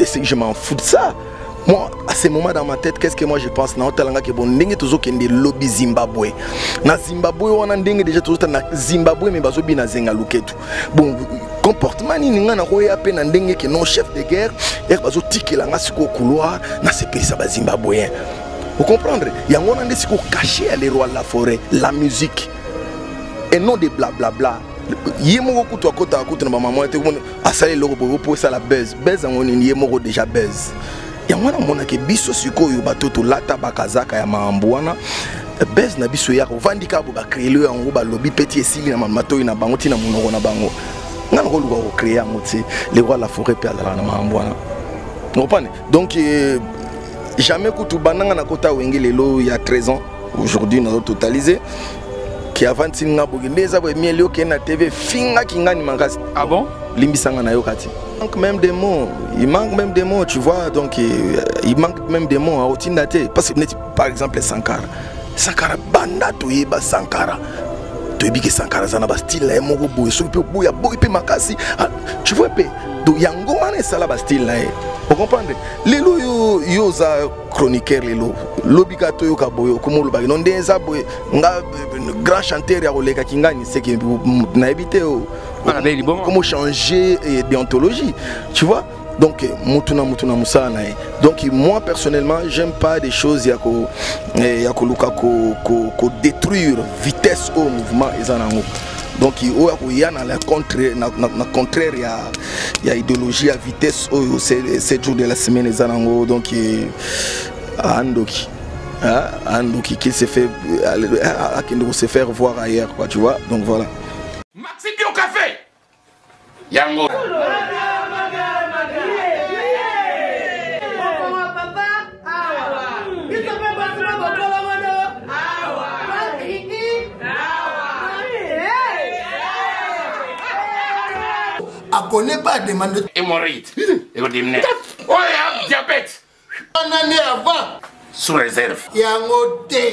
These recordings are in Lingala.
Et je m'en fous de ça. Moi, à ce moment dans ma tête, qu'est-ce que moi je pense? Non, talanga que bon, ndenge toujours qu'il y a des lobby Zimbabwe. Na Zimbabwe, on a ndenge déjà toujours na Zimbabwe, mais bazo bi na zenga luketu. Bon, comportement ni nga na koya pe na ndenge que non chef de guerre, et bazo tiki la nga siko couloir, na ce pays ça ba Zimbabwéen. Vous comprenez? Il y a un moment siko caché à les rois de la forêt, la musique, et non des blablabla. Yemo ko to akota akota na maman te ko asale loko pour ça la buzz. Buzz en on yemo déjà buzz. Ya mwana mona ke biso sikoyo batoto lata bakazaka ya maambwana bes na biso ya kovandika bo ba créer le yango ba lobby petit esili na mato ina bango tina munoko na bango ngana ko luka ko créer yango ti les rois la forêt pe ala na maambwana ngopane donc jamais kutu bananga na kota wenge lelo il y a 13 ans aujourd'hui nous avons totalisé qui avant tinga bogindeza bo mielio ke na TV finga kingani mangasi. Ah bon? Limbisanga na yokati. Il manque même des mots, il manque même des mots, tu vois, donc il manque même des mots à Otindate. Parce que par exemple Sankara. Sankara banda toyeba Sankara. Toyebi Sankara zana ba style la moko boy, so pe boya boy pe makasi. Tu vois pe do yango mané sala ba style la. Vous comprenez? Lelo yo za chroniqueur lelo. Lobika to yo ka boyo komo lobaki non ndeza boy nga grand chanteur ya koleka kingani c'est que na ebité comment changer déontologie, tu vois? Donc mutuna musana. Donc moi personnellement j'aime pas des choses ko détruire vitesse au mouvement ezanango. Donc il y a la contraire il y a idéologie à vitesse au 7 jours de la semaine ezanango. Donc Andoki qui se fait se faire voir ailleurs quoi, tu vois? Donc voilà. Maxi au café. Yango. A connaît pas demande hémorroïde. Et vous dites, oh, il y a diabète. On en est avant. Sous réserve. Yango te.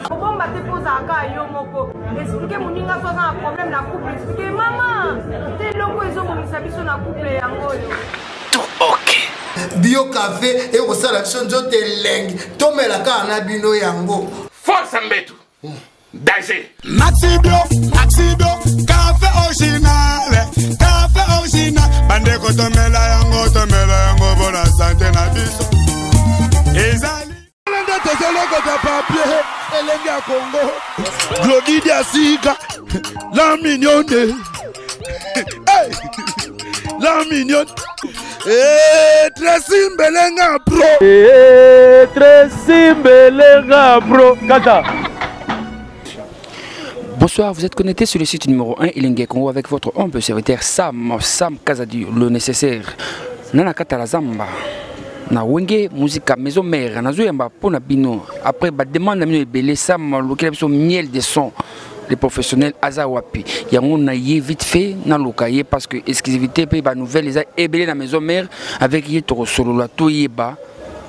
Pourquoi on te pose à cas yomoko? Expliquez mon ninga soit un problème la couple. Expliquez maman. T'es logo ils ont mon sabi sur la couple yango. Tout ok. Bio café et au salon de lengue. Tomé la cana bino yango. Force Mbetu. Danger. Maxi Bio, café original. Café original. Bande ko tomela yango pour la santé na biso. Ezali. Papier, Elenga Congo, Glodidia Sika, la mignonne, la mignonne, Tracy Belenga Pro, Tracy Belenga Pro, Kata. Bonsoir, vous êtes connecté sur le site numéro 1 Elenga Congo avec votre humble serviteur Sam Kazadi, le nécessaire. Nana Kata la Zamba. Na wenge musique maison mère na zo yamba pona bino après ba demande na belé Sam local so miel de son les professionnels azawapi yango na yé vite fait na lokaye parce que exclusivité pe ba nouvelle les a ebelé na maison mère avec yé to solo la to yeba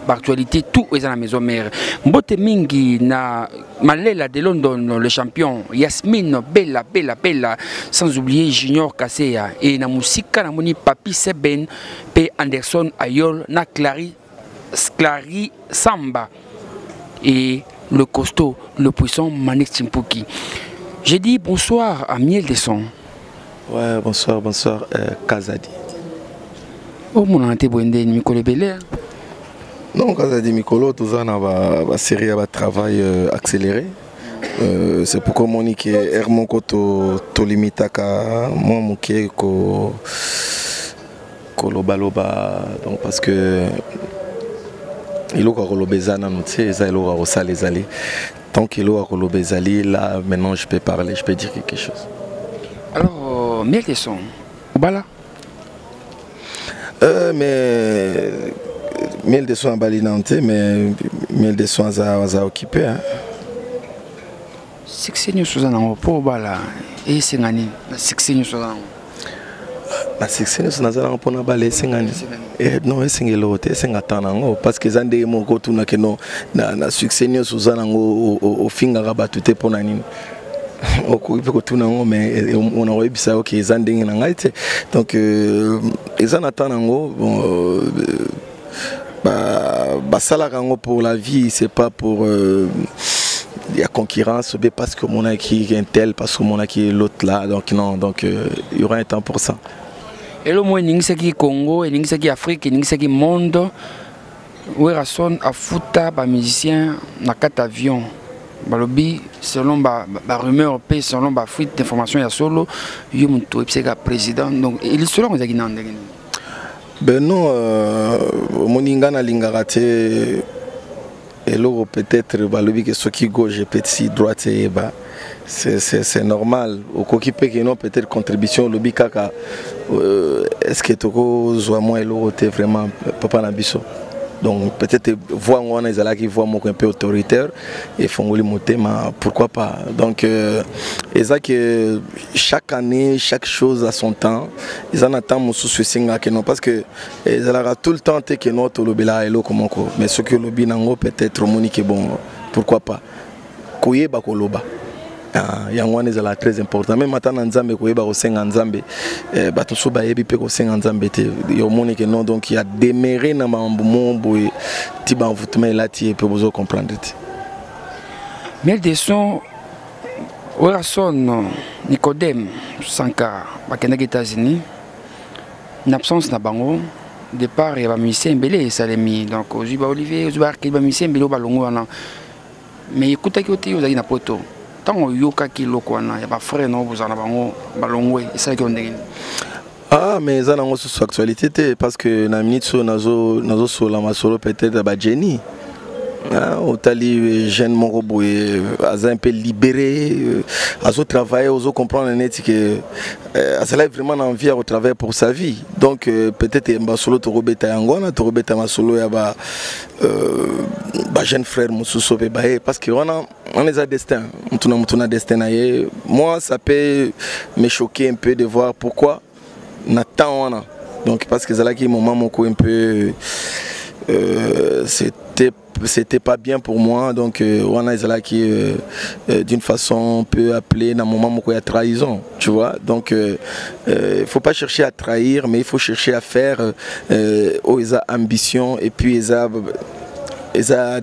actualité tout est dans la maison mère mbote mingi na Malela de London le champion Yasmine Bella sans oublier Junior Kaseya et na musika na moni Papi Seben pe Anderson Ayol na Clary Samba et le costaud le puissant Manik Timpuki. J'ai dit bonsoir à Miel des Sons. Ouais, bonsoir Kazadi. Oh mon ante boende Mikolo Bele. Non, quand ça dit Mikolo, tout ça, on va série à travail accéléré. C'est pourquoi mon nique Hermon Koto Tolimitaka, moi mon qui ko Kolobaloba, donc parce que il a Kolobezana, nous sais, il a Rosalezali. Tant qu'il a Kolobezali, là maintenant je peux parler, je peux dire quelque chose. Alors, Miel des Sons, Obala. Mais Miel de soins à Balinante, mais Miel de soins à occuper. Succès nous sommes en repos, bala. Et c'est gagné. Succès nous sommes en. La succès nous sommes en repos, bala. C'est gagné. Et non, c'est l'autre, c'est gagné. Parce que zande mo ko tuna que non, na succès nous sommes en au finga rabattu te pour nani. Mais on a réussi à ok zande ngai te. Donc ils en attendent bon Basalarango pour la vie, c'est pas pour la concurrence, mais parce que mon qui est un tel, parce que mon qui est l'autre là, donc non, donc il y aura un temps pour ça. Et le moins qui Congo, et qui Afrique, et qui monde, où est son à fouta, ba musicien, na 4 avions. Balobi selon ba rumeur pe selon ba fuite d'information ya solo yo muto epseka président donc il selon ezaki na ndenge. Ben non moninga na lingaka te eloko peut-être balobi que soki gauche petit droite ba c'est normal okoki pe que non peut-être contribution lobi kaka est-ce que toko zwa moi eloko te vraiment papa na biso. Donc peut-être voir on est là qui voit mon un peu autoritaire et font le motema pourquoi pas. Donc et ça que chaque année chaque chose a son temps. Ils en attendent mon sous-singa que non parce que ils aura tout le temps que notre lobela et comment mais ce que lobi nango peut-être monique bon pourquoi pas. Koye ba koloba. Yango est là très important même maintenant nzambe koyeba ko senga nzambe bato so ba yebi pe ko senga nzambe te yo moni que non donc il y a déméré na mambo boy ti ba envoûtement là ti pe bozo comprendre te mais des sons Orason Nicodème Sankara bakenda aux États-Unis en absence na bango départ et ba musicien belé salemi donc Ozuba Olivier Ozuba ki ba musicien belé ba longo wana mais écoute ki oti ozaki na poto. Tant yoka ki lokwana ya ba frère no bozana bango balongwe ça qui on dit. Ah mais ça nango sur actualité parce que na minute so nazo sola masolo peut-être ba Jenny. Ah otali jeune moko boye aza un peu libéré azo travailler ozo comprendre net que cela vraiment envie au travail pour sa vie. Donc peut-être mbasolo to robeta yangona to robeta masolo ya ba jeune frère mususo pe ba parce que on est à destin, on a destin. Moi, ça peut me choquer un peu de voir pourquoi Nathan. Donc, parce que c'est là qui moment un peu. C'était pas bien pour moi. Donc, on a là qui, d'une façon, on peut appeler dans moment où il y a trahison. Tu vois. Donc, il faut pas chercher à trahir, mais il faut chercher à faire où ils ont ambition et puis ils ont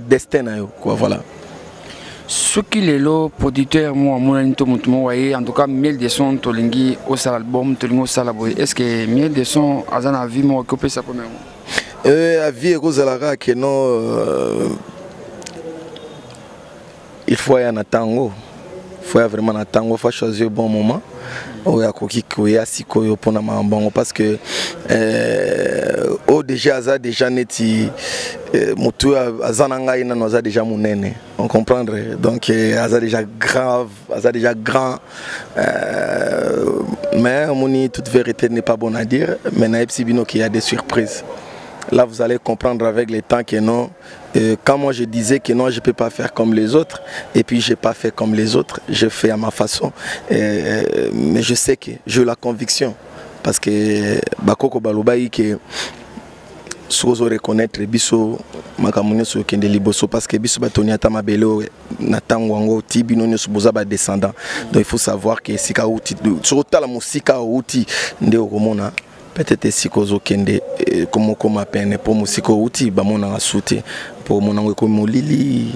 destin. Quoi, voilà. Ce qui est le producteur, moi, en tout cas, miel de son, tolingi, au sal album, tolingo salaboy. Est-ce que miel de son, azana vie, moi, occupé sa première fois? La vie est rosalara que non. Il faut y aller en tango. Il faut vraiment en tango. Il faut choisir le bon moment. Parce que déjà neti mutu azananga ina noza déjà munene on comprendre donc aza déjà grave aza déjà grand mais moni toute vérité n'est pas bonne à dire mais na epsibino qu'il y a des surprises. Là, vous allez comprendre avec le temps que non, quand moi je disais que non, je ne peux pas faire comme les autres, et puis je n'ai pas fait comme les autres, je fais à ma façon. Mais je sais que j'ai la conviction, parce que Bakoko Balobaï, que si vous reconnaître, biso makamune so kende liboso parce que biso batoniata mabelo natango tibino suboza ba descendant. Donc il faut savoir que sika outi sur la musique outi nde okomona peut-être si kozo kende comme peine pour musique outi ba mona souté pour monango comme lili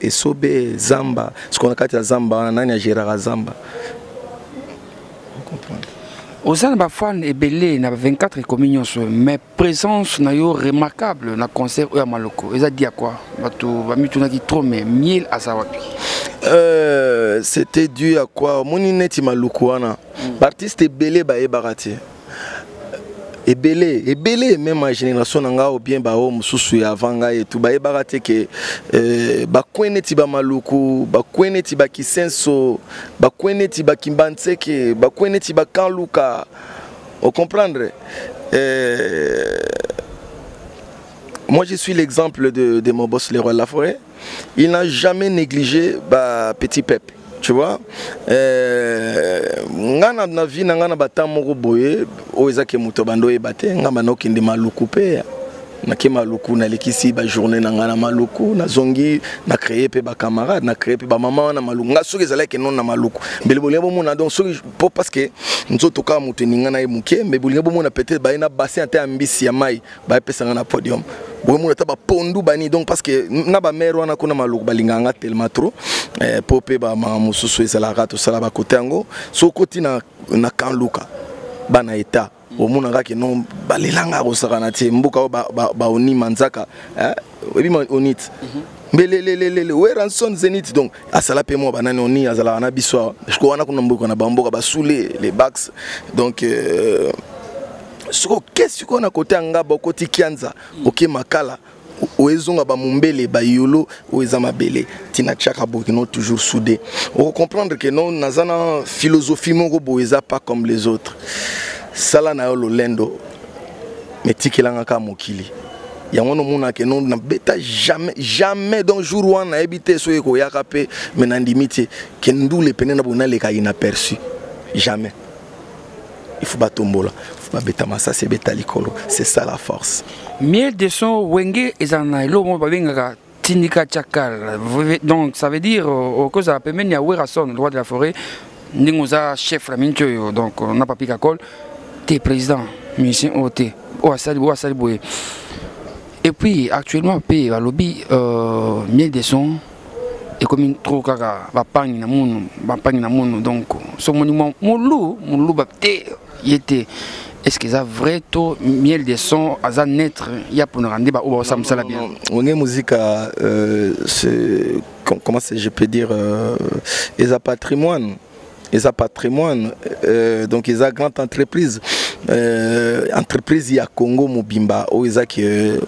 esobe zamba ce qu'on a kati zamba nani a gérera zamba. Vous comprenez? Aux Anbafan et Belé, na 24 communions, mais présence na yo remarquable na concert ou à Maloko. Ils a dit à quoi? Trop mais miel à Sawapi. C'était dû à quoi? Monineti Maloko wana. L'artiste Belé ba ebarati. Ebele même ma génération nanga ou bien ba homme susu ya vanga et tout ba ebarati que ba kweneti ba maluku ba kweneti ba kisenso ba kweneti ba kimbanseke ba kweneti ba kanluka on comprendre moi je suis l'exemple de mon boss Leroy Laforêt. Il n'a jamais négligé ba petit Pep. Tu vois, ngana na vie na ngana batamoko boye oeza ke muto bando e baté ngamba no kindi maluku pe na ke maluku na lekisi ba journée na ngana maluku na zongi na créer pe ba camarade na créer pe ba maman na maluku nga soki ezala ke non na maluku mbele bolinga bomona donc soki parce que nzoto ka mutu ninga na emuke mais bolinga bomona peut-être ba ina bassin ante ambisi ya mai ba pesa na podium bomona ta ba pondu bani donc parce que na ba mère wana kuna maluku balinga nga tellement trop popé ba mamususu ezala rato sala ba côté ngo so koti na kanluka bana eta omona ngaki non balelanga kosakana te mbuka ba oni manzaka ebi onit mbelelelele weranson zenit donc asala pe mo banani oni azala na biso je crois wana kuna mbuka na bamboka basule les backs donc soko qu'est-ce qu'on a côté ngaba côté kianza OK makala oezonga ba mumbele ba yolo oezama bele tina chaka bokino toujours soudé on comprendre que non nazana philosophie moko boeza pas comme les autres sala na yo lolendo metikelanga ka mokili yango no mona ke non na beta jamais donc jour wana ebité so eko yaka pe menandimité ke ndule penena bona leka inaperçu jamais il faut batombola faut beta massa c'est beta likolo c'est ça la force miel de son wenge ezana lo mo babengaka tindika chakal donc ça veut dire au cause la pemeni ya werason le roi de la forêt ningoza chef la mincho donc on n'a pas pika col t'es président musicien OT Ouassali Boye et puis actuellement pays à lobby miel de son et comme trop kaka va pagner na mono donc ce monument mon loup bapté yete est-ce que ça vrai tôt miel de son à ça naître il y a pour nous rendre au ça me sala bien on est musique c'est comment c'est je peux dire et ça patrimoine donc ils ont grande entreprise entreprise il y a Congo Mobimba où ils que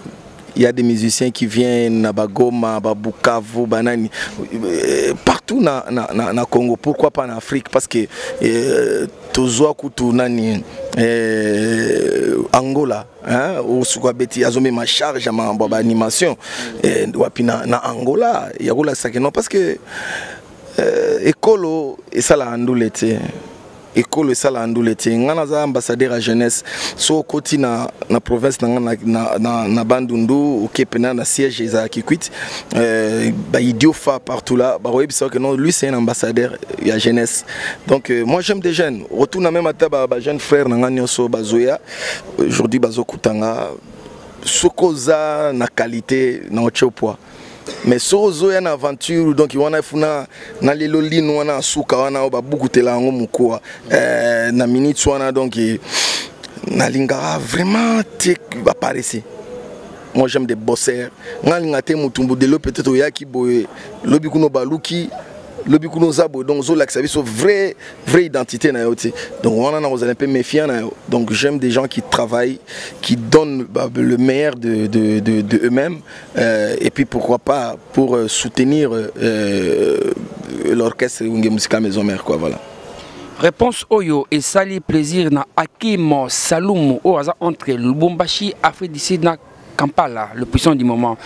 il y a des musiciens qui viennent à Bagoma, à Bukavu, Banani, partout na Congo. Pourquoi pas en Afrique? Parce que Tozoa Kutu Nani Angola, ou Soukabeti, Azome ma charge à ma animation. Na Angola, il y a Angola ça que non parce que écolo et ça la andoulete. École ça la andoulete ngana ambassadeur à jeunesse so koti na province na Bandundu OK pena na siège za Kikwit ba idiofa partout là ba webisa que non lui c'est un ambassadeur ya jeunesse donc moi j'aime des jeunes retourne même à ba jeune frère na nyoso bazoya aujourd'hui bazokutanga sokoza na qualité na ochopoa mais sozo ya na aventure donc wana funa na lelo lino wana suka wana ba bukutela ngo mukoa na minutes wana donc na lingara vraiment te apparaître moi j'aime des bosseurs ngalinga te mutumbu de lo peut-être yaki boye lobi kuno baluki lobi kuno zabo donc zo la service vraie identité na yote donc on a un peu méfiant donc j'aime des gens qui travaillent qui donnent le meilleur de eux-mêmes et puis pourquoi pas pour soutenir l'orchestre Wenge Musica Maison Mère quoi voilà. Réponse Oyo et sali plaisir na Hakim Saloum au hasard entre Lubumbashi Afrique du Sud na Kampala le puissant du moment.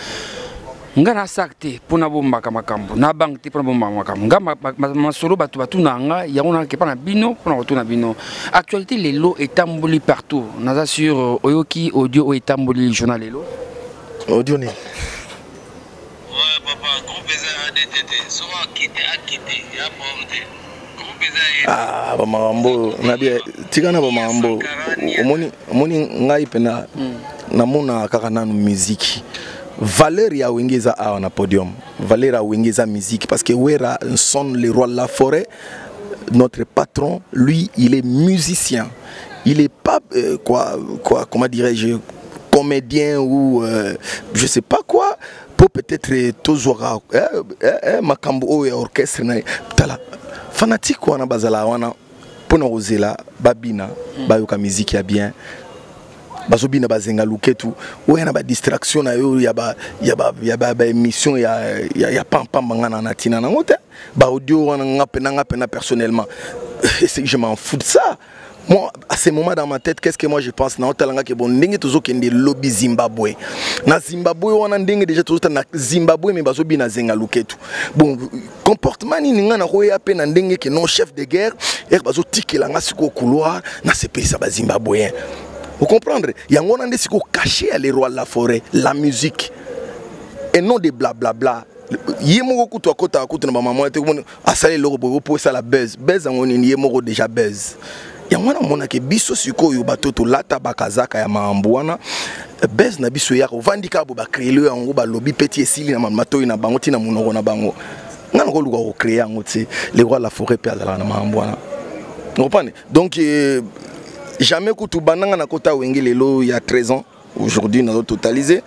Ngana sakte pona bomba kamakambo na bangte pona bomba makambo ngama masolo batu nanga yangona ke pana bino pona retourna bino actualité lelo etamboli partout naza sur Oyoki audio etamboli journal lelo audio ni ouais papa groupe ADTT so akite ya bonde ah ba mambo na bien tigana ba mambo omoni ngai pena na mona kaka nanu musique valeur ya wengeza a na podium valeur ya wengeza musique parce que Wera sonne le roi de la forêt notre patron lui il est musicien il est pas comment dirais-je comédien ou je sais pas quoi pour peut-être tozora makambo o orchestre na tala fanatique wana bazala wana pona ozela babina bayoka musique ya bien bazobina bazenga luketu oyana ba distraction na yo ya ba émission ya pam ngana na tina na ngote ba audio wana ngapena personnellement c'est que je m'en fous de ça. Moi à ce moment dans ma tête qu'est-ce que moi je pense na otalanga ke bon ndenge tozokende lobby Zimbabwe na Zimbabwe wana ndenge déjà tozota na Zimbabwe mais bazobina zenga luketu bon comportement ni ngana roya pe na ndenge ke non chef de guerre bazotikela nga siko couloir na ce pays ça ba Zimbabwe Vous comprenez? Il y a un qui caché les rois de la forêt, la musique. Et non des blablabla. Yemoko kutu akota akutu na maman te ko asale lobo po ça la buzz angoni yemoko déjà buzz ya mwana mona ke biso sikoyo batoto lata bakazaka ya maambwana buzz na biso ya kovandika bo ba créer le yango ba lobby petit esili na matoyi na bango tina munoko na bango ngana ko luka ko créer yango ti les rois de la forêt pe azala na maambwana vous comprenez donc jamais kutu bananga na kota wenge lelo il y a 13 ans aujourd'hui na totalisé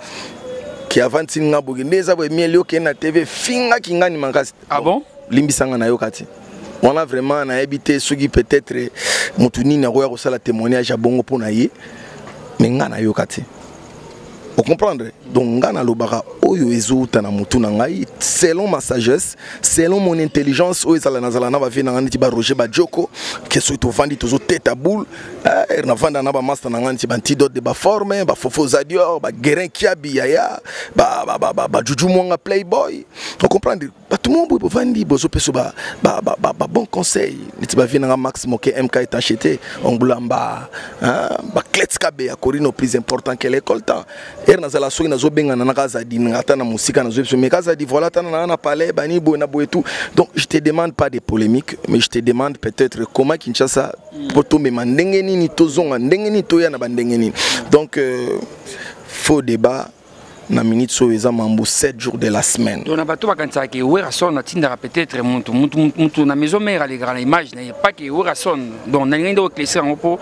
qui avant tinga bogendeza bo mieli ok na TV finga kingani makasi. Ah bon? Limbisanga na yokati. On a vraiment na habité ceux qui peut-être mutuni na roya ko sala témoignage à bongo pona ye mais ngana yokati. Vous comprenez? Donc ngana lobaka oyo ezuta na mutu na ngai selon ma sagesse, selon mon intelligence oyo sala na va vina ngani ti ba Roger ba Joko que so to vandi tozo tête à boule na vanda na ba master na ngani ti ba antidote de ba forme ba fofo zadior ba guerin kiabi yaya ba juju mwanga playboy. Vous comprenez? Ba tout le monde bo vandi bozo peso ba bon conseil ni ti ba vina nga Max Moke MK est acheté ongulamba ba kletska be ya korino plus important que l'école temps na zala soki na zobenga na kazadi ngata na musika na zobeso mais kazadi voilà tana na palais bani bo na bo et tout. Donc je te demande pas de polémique mais je te demande peut-être comment Kinshasa pour tomber mandenge nini tozonga ndenge ni toya na bandenge nini. Donc faux débat na minute so eza mambo 7 jours de la semaine. Donc na bato bakanisa ke Werason na tinda peut-être mutu na maison mère les grandes images na pas que Werason donc na ngendo éclaircir en po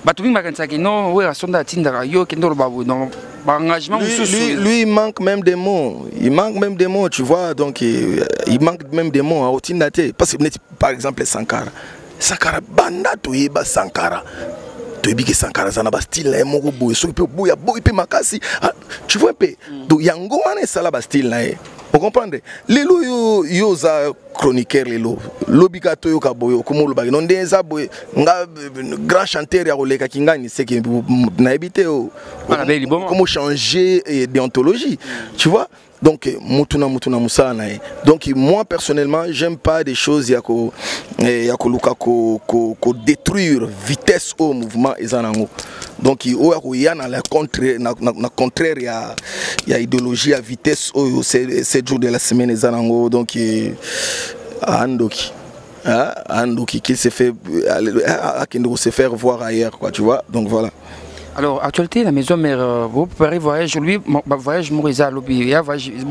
bato bi bakanisa ke non Werason da tinda yo kendo babu donc engagement lui il manque même des mots, il manque même des mots, tu vois, donc il manque même des mots à Otindate parce que par exemple Sankara banda to yeba Sankara to yebiki Sankara ça na ba style na moko boy so pe boya boy pe makasi tu vois un peu donc yango wana sala ba style na vous comprenez lelo yo za chroniqueur lelo lobika to yo ka boyo komolo ba non ndeza boy nga grand chanteur ya koleka kingani c'est que na ebité comment changer déontologie tu vois. Donc mutuna musala na ye. Donc moi personnellement j'aime pas des choses ya ko luka ko détruire vitesse au mouvement ezanango. Donc o ya ko yana la contraire ya idéologie à vitesse au 7 jours de la semaine ezanango. Donc Andoki qui se fait se faire voir ailleurs quoi tu vois. Donc voilà. Alors, actualité, la maison mère, vous préparez voyage, lui, voyage Mouriza, il y a voyage, il y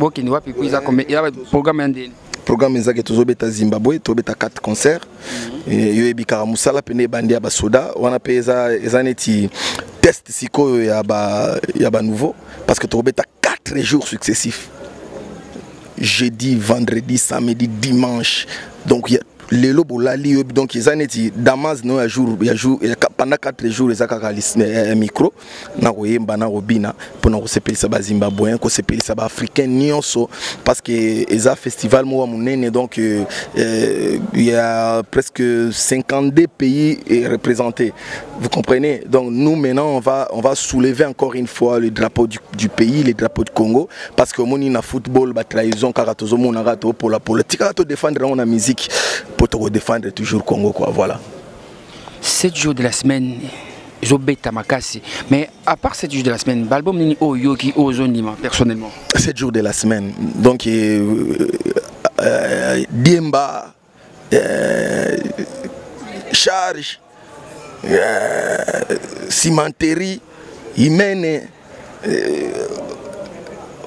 a un programme indien. Programme est toujours à Zimbabwe, il y a 4 concerts. Il y a Bikara Moussala, Pene Bandia Basoda, on a payé un test psycho, il y a nouveau, parce que tu as 4 jours successifs. Jeudi, vendredi, samedi, dimanche. Donc, il y a les lobos là donc ils en étaient Damas no jour pendant 4 jours les a micro na koyemba na robina pour na sepelisa ba zimbabwéen ko sepelisa ba africain nyonso parce que eza festival mo munene donc il y a presque 52 pays représentés, vous comprenez. Donc nous maintenant on va soulever encore une fois le drapeau du pays, le drapeau du Congo, parce que moni na football ba trahison karatozo mona rato pour la politique to défendre on la musique pour te défendre toujours Congo quoi, voilà. 7 jours de la semaine, je bête makasi. Mais à part 7 jours de la semaine, l'album ni o yoki o zonima personnellement. 7 jours de la semaine. Donc Diemba charge cimenterie Imene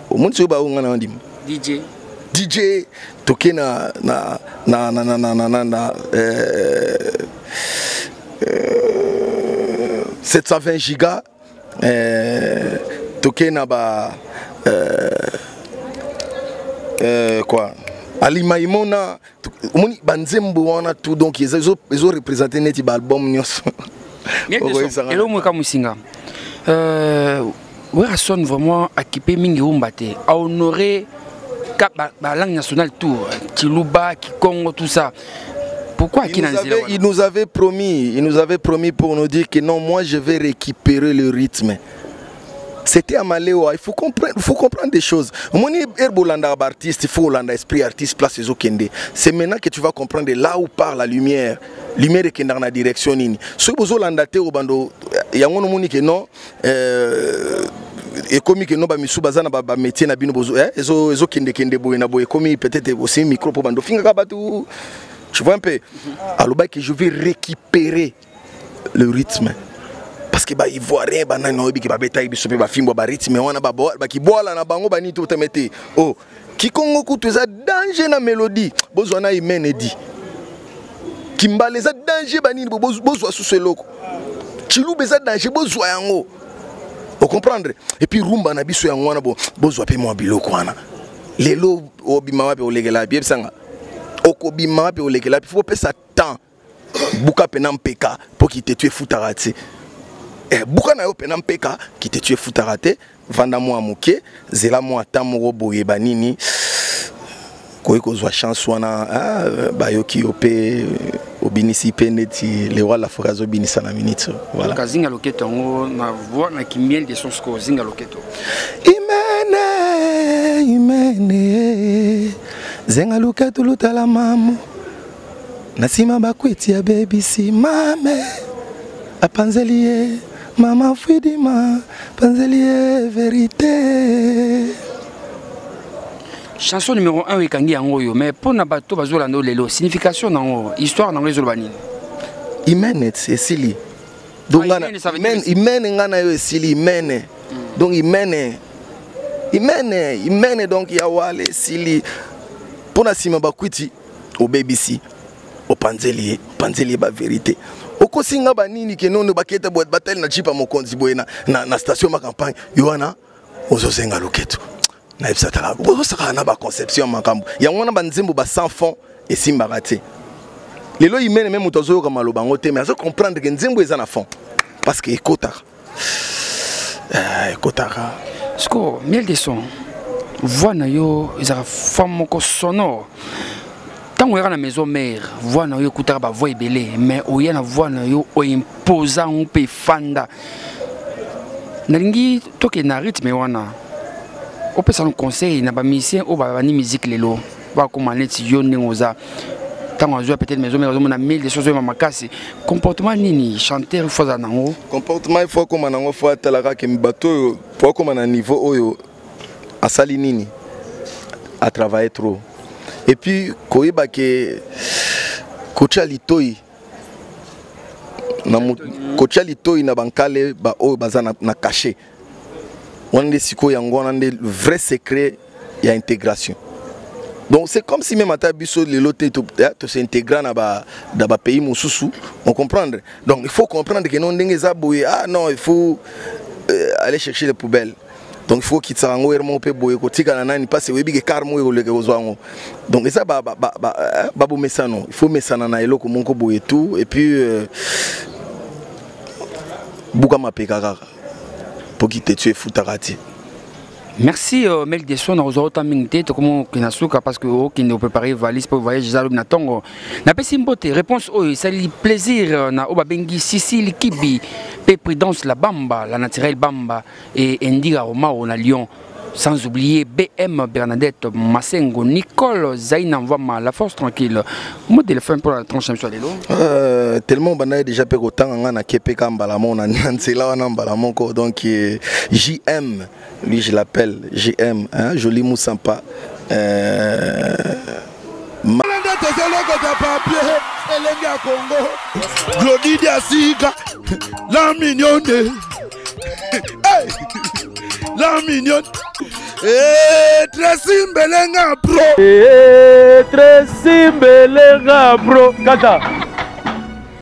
au monde sur ba ngana ndim. DJ toke na 720 gigas toke na ba quoi Ali Maimona moni banzembo wana tout donc ils ont représenté net album nyos hello mweka musinga Werason vraiment équipé mingi umbate a honoré la langue nationale tout, Kiluba, Kikongo, tout ça. Pourquoi il nous avait promis pour nous dire que non, moi je vais récupérer le rythme. C'était à Maléoa, il faut comprendre des choses. Moni Herbolanda artiste, il faut Hollanda esprit artiste place les okende. C'est maintenant que tu vas comprendre là où part la lumière. Lumière est dans la direction nini. Ce que vous Hollanda te au bando yango no moni que non et comme que non ba misu bazana ba métier na bino bozo ezo kende boye na boye comme peut-être aussi micro pour bando finga ka tu vois un peu aloba que je vais récupérer le rythme parce que ba ivoirien ba na no bi ke ba beta biso pe ba fimbo ba rythme wana ba ki bola na bango ba ni to temete oh kikongo kutu eza danger na mélodie bozo na imene di kimbale eza danger ba ni bozo sous loko chilube eza danger bozo yango o comprendre et puis rumba na biso yango wana bozo pe mo biloko wana lelo obima wape olegela bi ebsanga okobima wape olegela il faut pesa temps buka pena mpeka pour qu'il te tue futarate buka na yo pena mpeka qui te tue futarate vanda mo amuke zela mo atamo boye banini koyiko zwa chance wana bayoki ope obinisi peneti le wala forazo binisa na minute voilà kazinga loketo ngo na voix na kimiel de son score zinga loketo imene zenga loketo lutala mamu nasima bakweti ya baby si mame apanzelie mama fidima panzelie vérité. Chanson numéro 1 ekangi yango yo mais pour na bato bazola ndo lelo signification nango histoire nango ezolo banini imene esili donc imene ngana yo esili imene donc imene donc ya wale esili pour na sima bakwiti au BBC au panzelie ba vérité okosinga banini ke nono baketa boîte batel na jipa mokonzi boyena na station ma campagne yoana ozosenga loketo na ebsatala bozosaka na ba conception makambo yango na banzembo ba sans fond et simbaraté lelo imene même tozoyoka maloba ngote mais azo comprendre que nzembo eza na fond parce que ekotaka sko miel de son voix na yo ezaka femme moko sonore tant on na maison mère voix na yo ekutaka ba voix ebele mais oya na voix na yo o imposa on pe fanda nalingi toke na rythme wana on peut s'en conseil na ba musicien o ba ni musique lelo ba comment net yo nengoza tant on joue peut-être maison mère on a mille des choses ma makasi comportement nini chanteur faut za nango comportement il faut comme nango faut talaka ke mbato pour comme na niveau oyo asali nini à travailler trop et puis koiba ke kocha litoi na bankale ba o bazana na caché on est siko yango on a le vrai secret il y a intégration donc c'est comme si même à biso le loté to s'intégrer dans ba pays mususu on comprendre donc il faut comprendre que non ndengeza boye non il faut aller chercher les poubelles. Donc il faut qu'il s'en aille mon peu boye kotika na nani parce que webi ke karmo yo le kozwango donc ça ba mesano il faut mesana na eloko monko boye tout et puis buka mapeka pour qu'il te tue futarati. Merci Mel Deson na rozota mingte to comme kinasuka parce que qui nous préparer valise pour voyage zalub na tongo na pesi mbote réponse oyo ça li plaisir na oba bengi Sicile Kibi pe prudence la bamba la naturelle bamba et Indira Romao na Lyon sans oublier BM Bernadette Massengo Nicole Zaina Vama la force tranquille mot de la fin pour la tranche sur les lots tellement bana déjà pe autant na kepeka mbala mona ntsela wana mbala moko donc JM lui je l'appelle JM hein joli moussampa Malanda tezoloko de papier elenge ya Congo Glodidi Asika la mignonne hey la mignonne Tracy Mbelenga bro Tracy Mbelenga bro kata